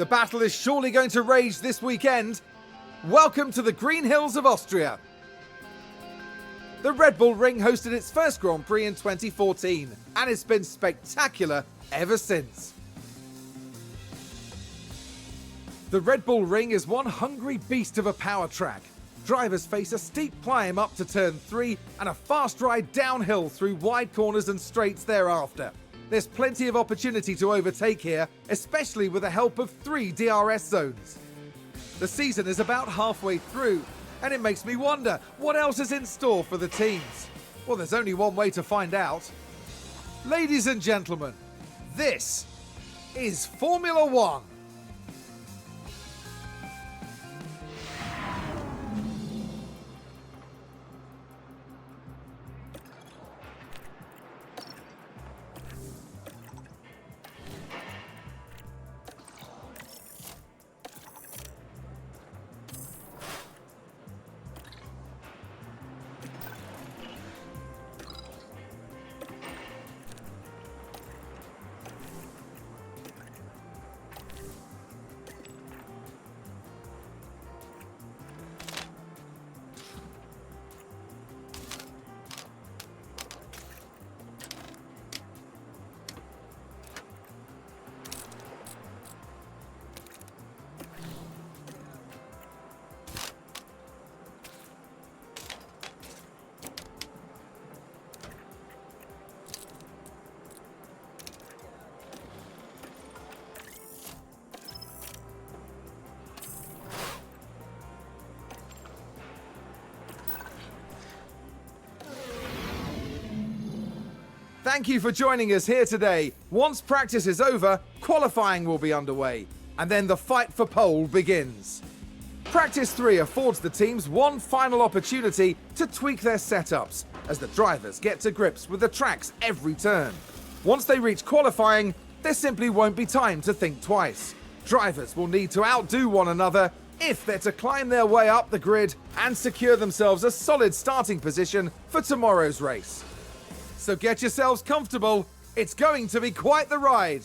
The battle is surely going to rage this weekend. Welcome to the Green Hills of Austria. The Red Bull Ring hosted its first Grand Prix in 2014, and it's been spectacular ever since. The Red Bull Ring is one hungry beast of a power track. Drivers face a steep climb up to turn 3 and a fast ride downhill through wide corners and straights thereafter. There's plenty of opportunity to overtake here, especially with the help of 3 DRS zones. The season is about halfway through, and it makes me wonder what else is in store for the teams. Well, there's only one way to find out. Ladies and gentlemen, this is Formula One. Thank you for joining us here today. Once practice is over, qualifying will be underway, and then the fight for pole begins. Practice 3 affords the teams one final opportunity to tweak their setups as the drivers get to grips with the tracks every turn. Once they reach qualifying, there simply won't be time to think twice. Drivers will need to outdo one another if they're to climb their way up the grid and secure themselves a solid starting position for tomorrow's race. So get yourselves comfortable, it's going to be quite the ride.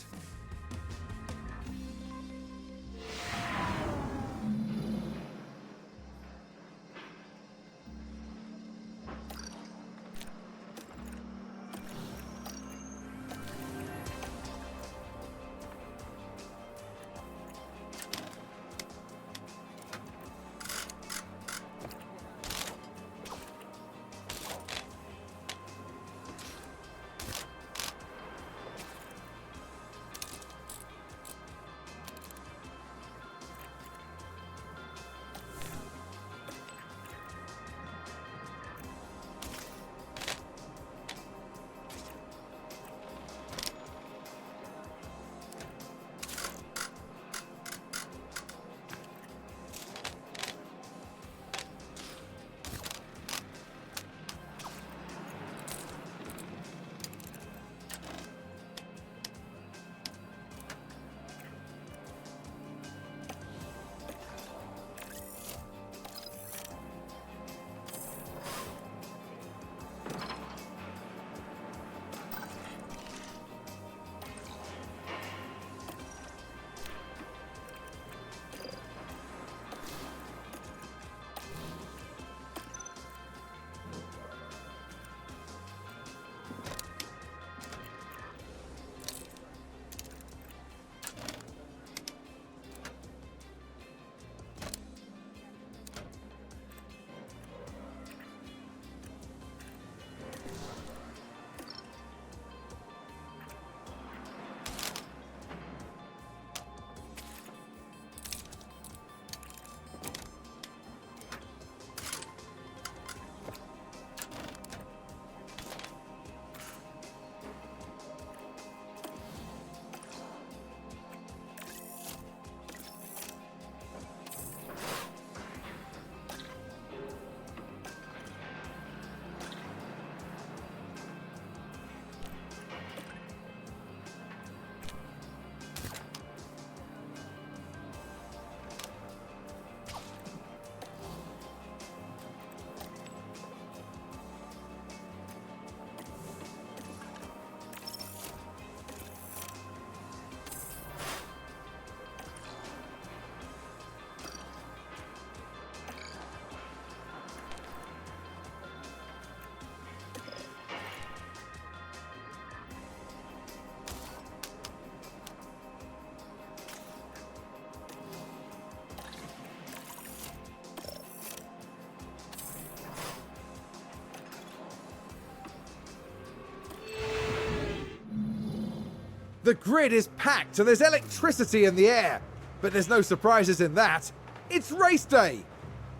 The grid is packed and there's electricity in the air. But there's no surprises in that. It's race day.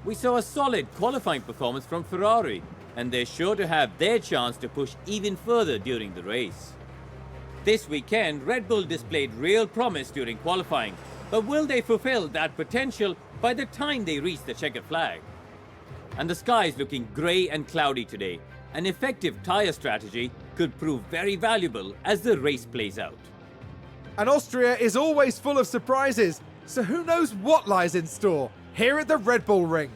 We saw a solid qualifying performance from Ferrari, and they're sure to have their chance to push even further during the race. This weekend, Red Bull displayed real promise during qualifying, but will they fulfill that potential by the time they reach the checkered flag? And the sky is looking grey and cloudy today. An effective tyre strategy could prove very valuable as the race plays out. And Austria is always full of surprises, so who knows what lies in store here at the Red Bull Ring.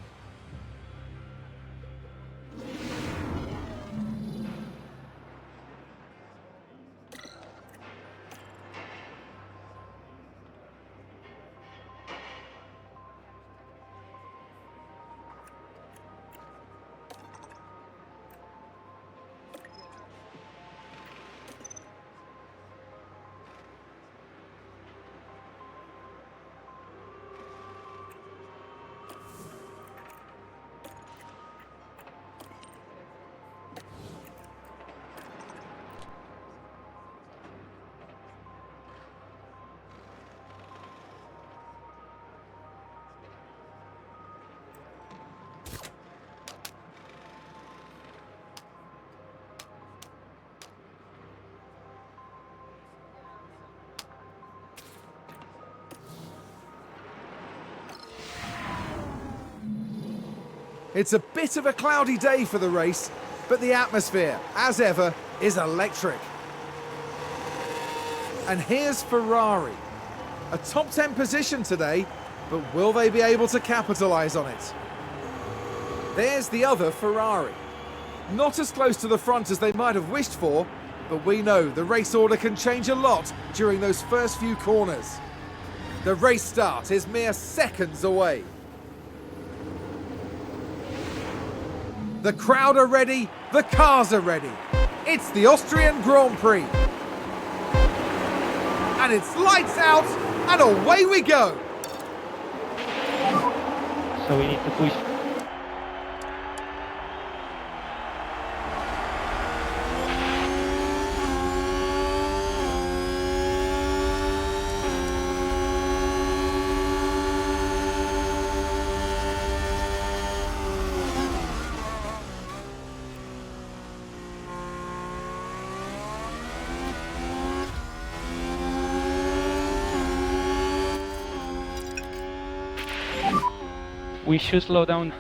It's a bit of a cloudy day for the race, but the atmosphere, as ever, is electric. And here's Ferrari. A top 10 position today, but will they be able to capitalise on it? There's the other Ferrari. Not as close to the front as they might have wished for, but we know the race order can change a lot during those first few corners. The race start is mere seconds away. The crowd are ready, the cars are ready. It's the Austrian Grand Prix. And it's lights out, and away we go. So we need to push. We should slow down.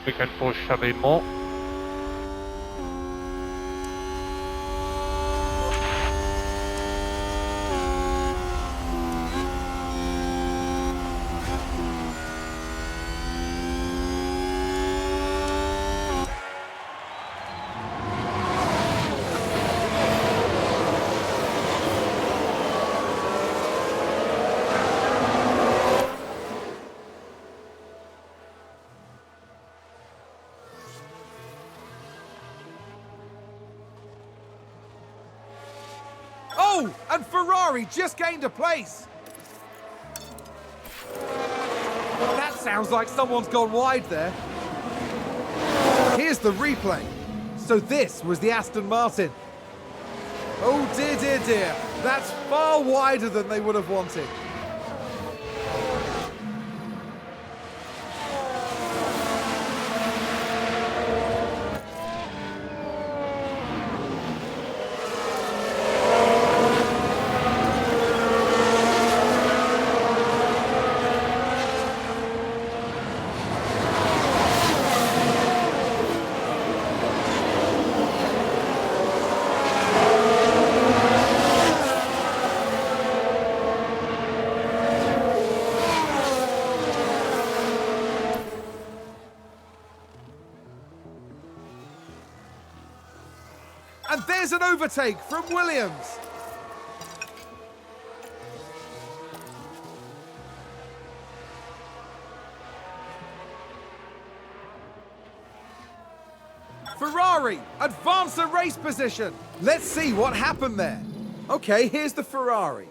We can push a bit more. Oh, and Ferrari just gained a place. That sounds like someone's gone wide there. Here's the replay. So this was the Aston Martin. Oh dear, dear, dear. That's far wider than they would have wanted. And there's an overtake from Williams. Ferrari Ferrari advance a race position. Let's see what happened there. Okay, here's the Ferrari.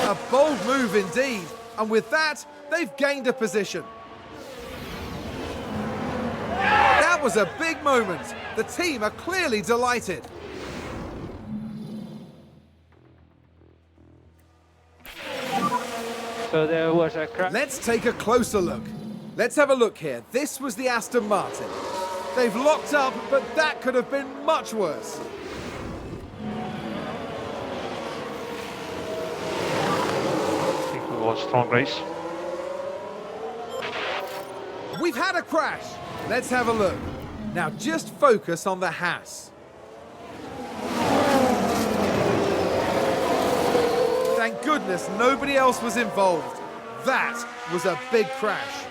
A bold move indeed, and with that, they've gained a position. That was a big moment. The team are clearly delighted. So there was a crash. Let's take a closer look. Let's have a look here. This was the Aston Martin. They've locked up, but that could have been much worse. I think it was a strong race. We've had a crash. Let's have a look. Now just focus on the Haas. Thank goodness nobody else was involved. That was a big crash.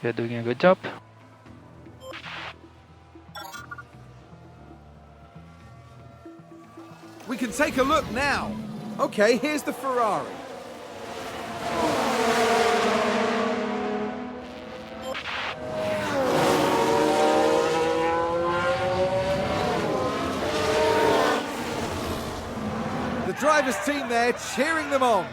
You're doing a good job. We can take a look now. Okay, here's the Ferrari. The driver's team there cheering them on.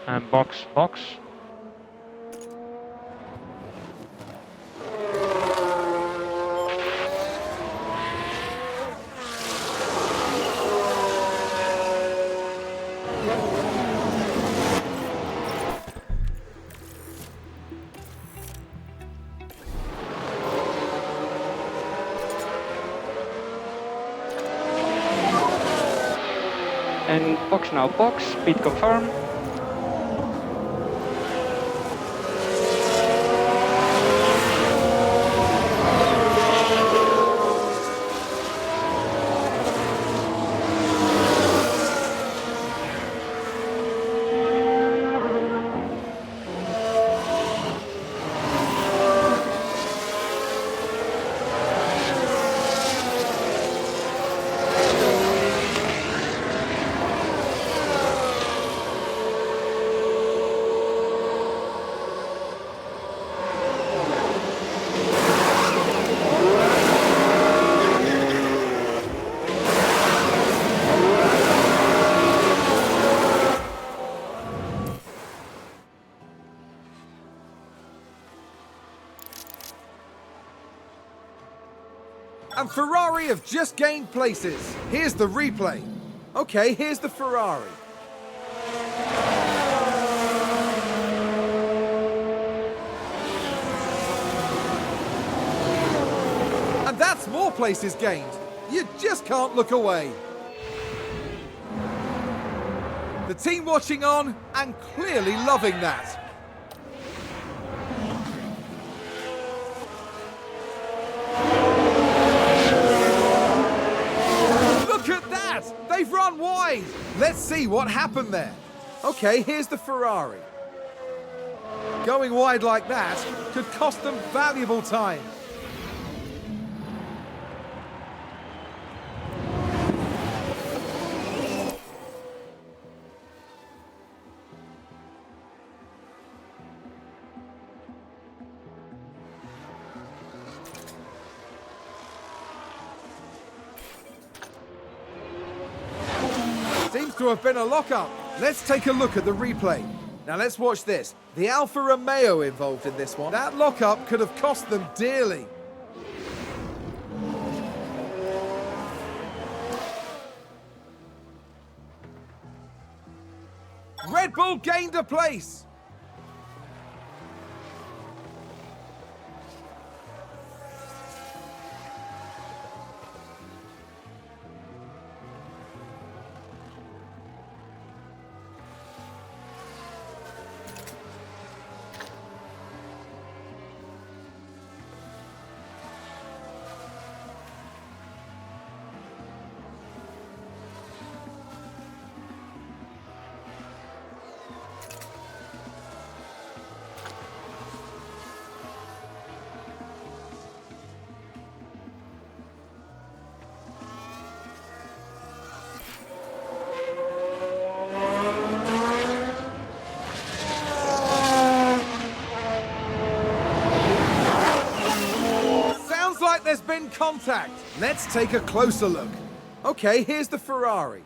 And box. And box now, box, speed confirm. And Ferrari have just gained places. Here's the replay. Okay, here's the Ferrari. And that's more places gained. You just can't look away. The team watching on and clearly loving that. Look at that! They've run wide! Let's see what happened there. Okay, here's the Ferrari. Going wide like that could cost them valuable time. Seems to have been a lock-up. Let's take a look at the replay. Now let's watch this. The Alfa Romeo involved in this one. That lock-up could have cost them dearly. Red Bull gained a place. Like there's been contact. Let's take a closer look. Okay, here's the Ferrari.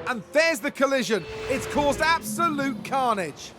And there's the collision. It's caused absolute carnage.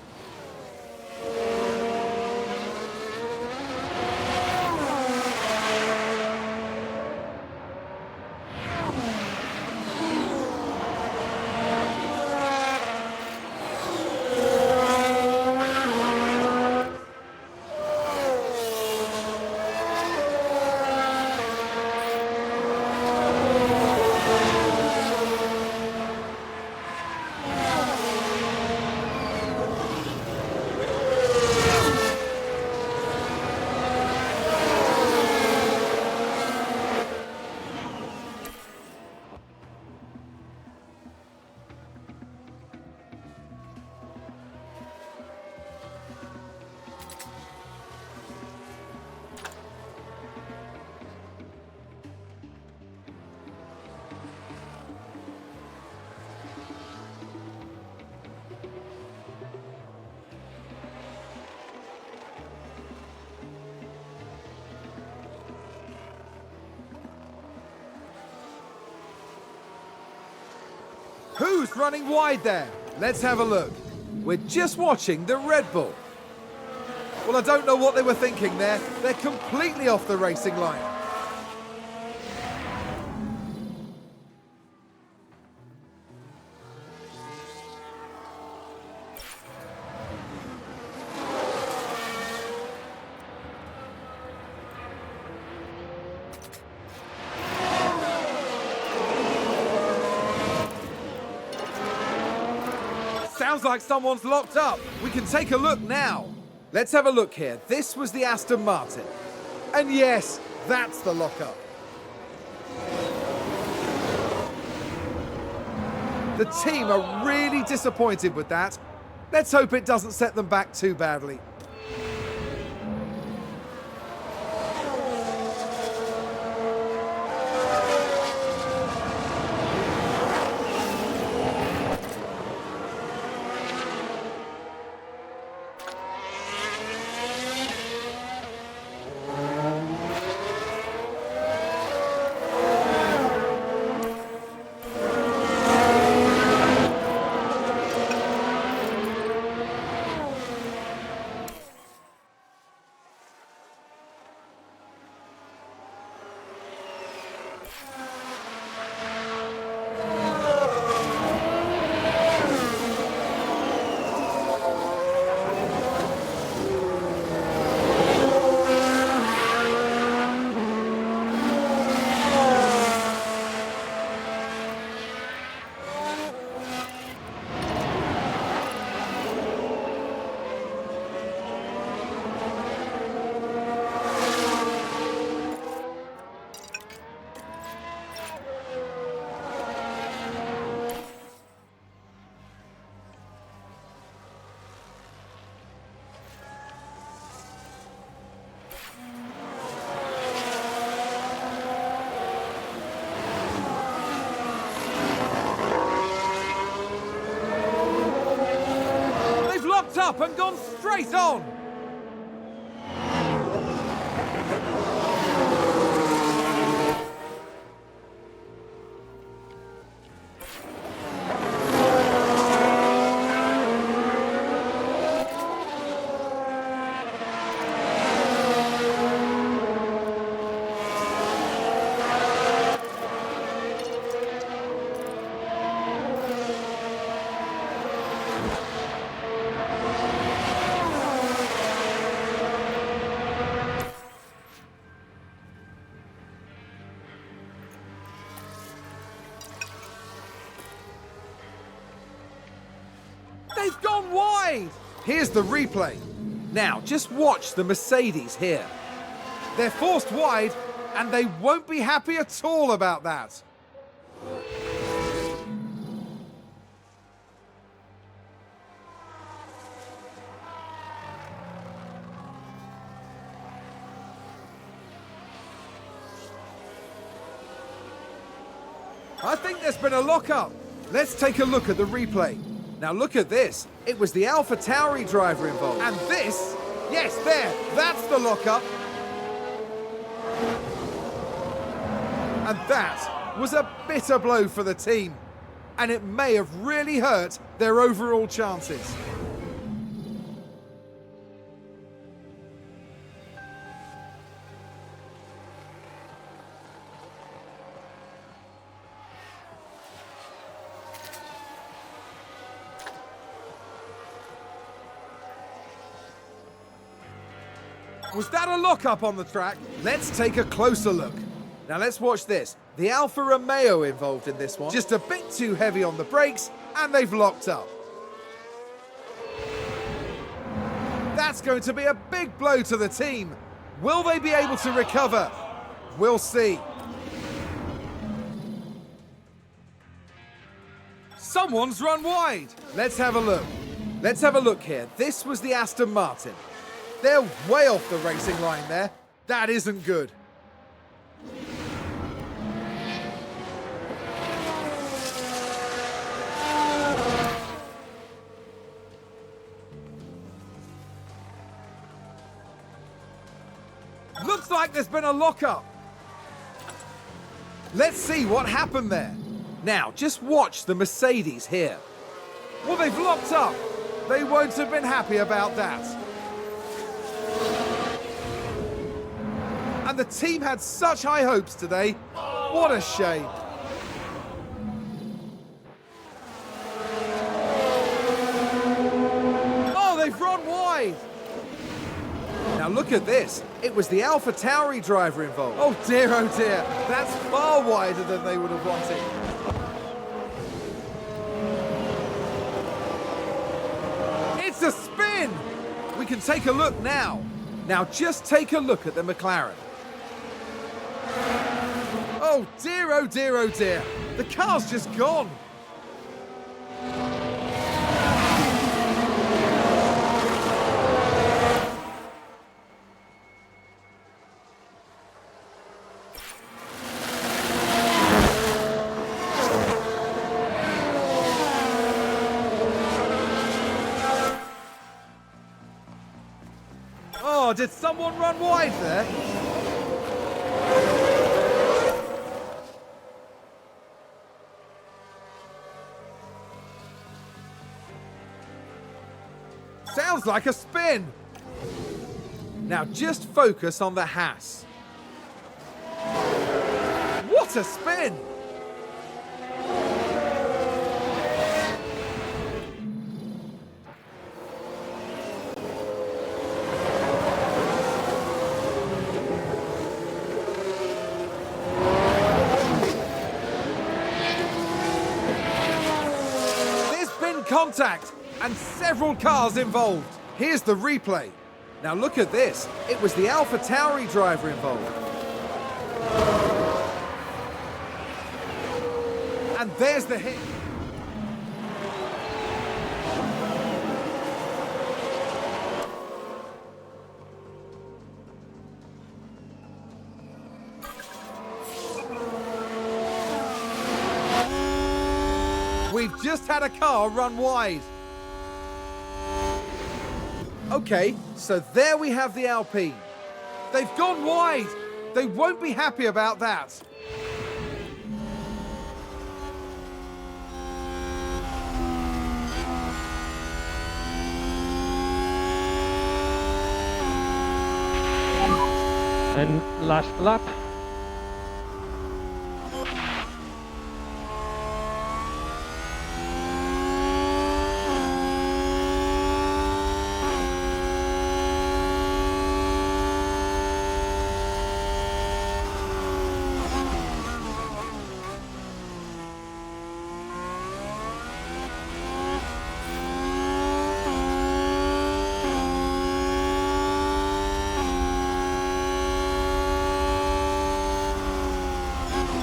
Who's running wide there? Let's have a look. We're just watching the Red Bull. Well, I don't know what they were thinking there. They're completely off the racing line. Sounds like someone's locked up. We can take a look now. Let's have a look here. This was the Aston Martin. And yes, that's the lockup. The team are really disappointed with that. Let's hope it doesn't set them back too badly. Up and gone straight on. They've gone wide! Here's the replay. Now, just watch the Mercedes here. They're forced wide, and they won't be happy at all about that. I think there's been a lock-up. Let's take a look at the replay. Now look at this. It was the AlphaTauri driver involved. And this, yes, there, that's the lock-up. And that was a bitter blow for the team. And it may have really hurt their overall chances. Was that a lock-up on the track? Let's take a closer look. Now let's watch this. The Alfa Romeo involved in this one. Just a bit too heavy on the brakes, and they've locked up. That's going to be a big blow to the team. Will they be able to recover? We'll see. Someone's run wide. Let's have a look. Let's have a look here. This was the Aston Martin. They're way off the racing line there. That isn't good. Looks like there's been a lock-up. Let's see what happened there. Now, just watch the Mercedes here. Well, they've locked up. They won't have been happy about that. And the team had such high hopes today. What a shame. Oh, they've run wide. Now look at this. It was the AlphaTauri driver involved. Oh dear, that's far wider than they would have wanted. It's a spin. We can take a look now. Now just take a look at the McLaren. Oh dear. The car's just gone. Oh, did someone run wide there? Sounds like a spin. Now just focus on the Haas. What a spin! There's been contact and several cars involved. Here's the replay. Now look at this. It was the AlphaTauri driver involved. And there's the hit. We've just had a car run wide. Okay, so there we have the Alpine. They've gone wide. They won't be happy about that. And last lap.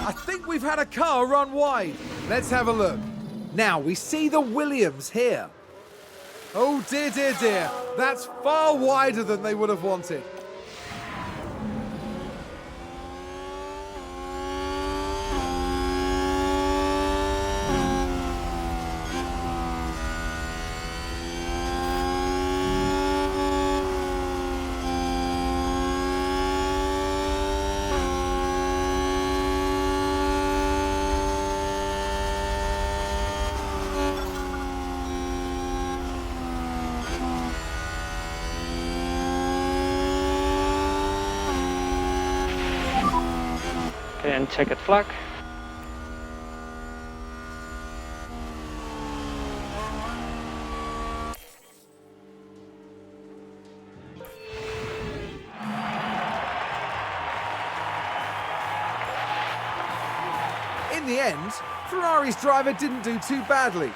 I think we've had a car run wide. Let's have a look. Now we see the Williams here. Oh dear, dear, dear. That's far wider than they would have wanted. Okay, and checkered flag. In the end, Ferrari's driver didn't do too badly.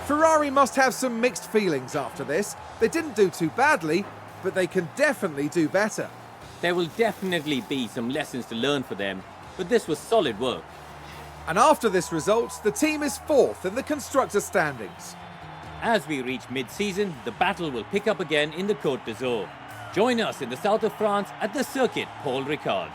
Ferrari must have some mixed feelings after this. They didn't do too badly, but they can definitely do better. There will definitely be some lessons to learn for them, but this was solid work. And after this result, the team is fourth in the constructor standings. As we reach mid-season, the battle will pick up again in the Côte d'Azur. Join us in the south of France at the circuit Paul Ricard.